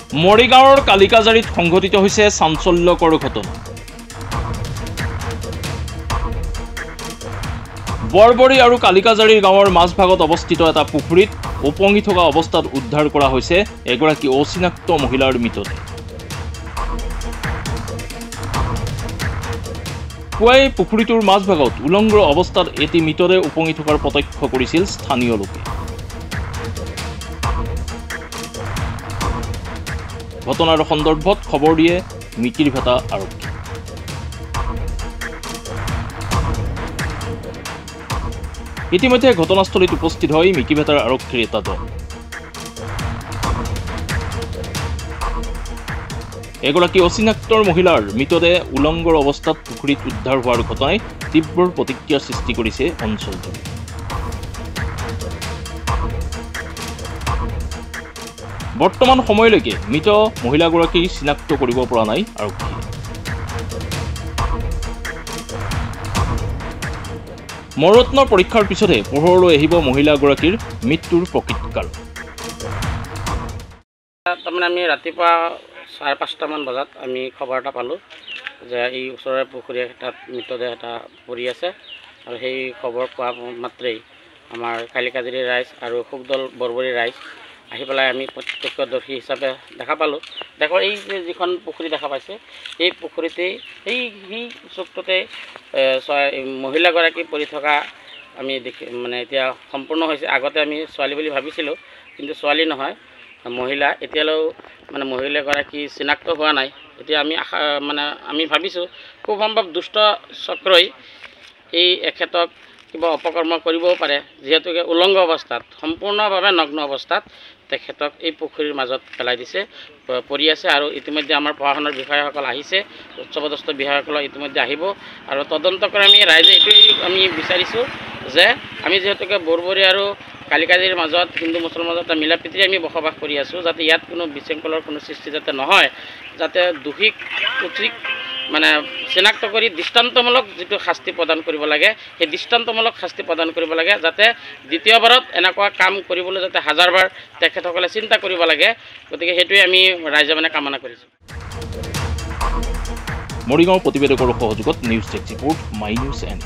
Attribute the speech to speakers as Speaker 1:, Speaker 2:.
Speaker 1: মৰিগাঁৱৰ কালিকাজাৰীত সংঘটিত হৈছে চাঞ্চল্যকৰ ঘটনা। বৰবৰী আৰু কালিকাজাৰীৰ গাঁৱৰ মাজভাগত অৱস্থিত এটা পুখুৰীত উপঙি থকা অৱস্থাত উদ্ধাৰ কৰা হৈছে এগৰাকী অচিনাক্ত মহিলাৰ মৃতদেহ। পুৱাই পুখুৰীটোৰ মাজভাগত উলংগ অৱস্থাত এটি মৃতদেহ উপঙি থকাৰ প্ৰত্যক্ষ কৰিছিল স্থানীয় লোকে। ঘটনাৰ সন্দৰ্ভত খবৰ দিয়ে মিকিৰভেটা আৰক্ষী। ইতিমধ্যে ঘটনাস্থলীত উপস্থিত হয় মিকিৰভেটাৰ আৰক্ষীৰ এটা দল। এগৰাকী অচিনাক্তৰ মহিলাৰ মৃতদেহ উলংগৰ অৱস্থাত পুখুৰীত উদ্ধাৰ হোৱাৰ ঘটনাই তীব্ৰ প্ৰতিক্ৰিয়াৰ সৃষ্টি কৰিছে অঞ্চলটোত। বৰ্তমান সময়লৈকে মৃত মহিলাগৰাকীক চিনাক্ত কৰিব পৰা নাই আৰক্ষীয়ে। মৰত্নৰ পৰীক্ষাৰ পিছতহে পোহৰলৈ আহিব মহিলাগৰাকীৰ মৃত্যুৰ প্ৰকৃত কাৰণ।
Speaker 2: তাৰমানে আমি ৰাতিপুৱা 5:30মান বজাত আমি খবৰ এটা পালোঁ যে এই ওচৰৰে পুখুৰী এটাত মৃতদেহ এটা পৰি আছে, আৰু সেই খবৰ পোৱা মাত্ৰেই আমাৰ কালিকাজাৰী ৰাইজ আৰু সুকদল বৰবৰী ৰাইজ আহি পেলাই আমি প্ৰত্যক্ষদৰ্শী হিচাপে দেখা পালোঁ। দেখো এই যিখন পুখুৰী দেখা পাইছে, এই পুখুৰীতেই সেই চুকটোতে মহিলাগৰাকী পৰি থকা আমি মানে এতিয়া সম্পূৰ্ণ হৈছে। আগতে আমি ছোৱালী বুলি ভাবিছিলোঁ, কিন্তু ছোৱালী নহয়, মহিলা। এতিয়ালৈও মানে মহিলাগৰাকী চিনাক্ত হোৱা নাই। এতিয়া আমি ভাবিছোঁ খুব সম্ভৱ দুষ্ট চক্ৰই এই এখেতক কিবা অপকৰ্ম কৰিবও পাৰে, যিহেতুকে উলংগ অৱস্থাত, সম্পূৰ্ণভাৱে নগ্ন অৱস্থাত তেখেতক এই পুখুৰীৰ মাজত পেলাই দিছে, পৰি আছে। আৰু ইতিমধ্যে আমাৰ প্ৰশাসনৰ বিষয়াসকল আহিছে, উচ্চপদস্থ বিষয়াসকল ইতিমধ্যে আহিব আৰু তদন্ত কৰি আমি ৰাইজে এইটোৱেই আমি বিচাৰিছোঁ যে আমি যিহেতুকে বৰবৰী আৰু কালিকাজাৰীৰ মাজত হিন্দু মুছলমানৰ মাজত এটা মিলা প্ৰীতিৰে আমি বসবাস কৰি আছোঁ, যাতে ইয়াত কোনো বিশৃংখলৰ কোনো সৃষ্টি যাতে নহয়, যাতে দোষীক উচিত মানে চিনাক্ত কৰি দৃষ্টান্তমূলক যিটো শাস্তি প্ৰদান কৰিব লাগে, সেই দৃষ্টান্তমূলক শাস্তি প্ৰদান কৰিব লাগে, যাতে দ্বিতীয়বাৰত এনেকুৱা কাম কৰিবলৈ যাতে হাজাৰবাৰ তেখেতসকলে চিন্তা কৰিব লাগে। গতিকে সেইটোৱে আমি ৰাইজে কামনা কৰিছোঁ।
Speaker 1: মৰিগাঁও প্ৰতিবেদকৰ সহযোগত news desk report my news N.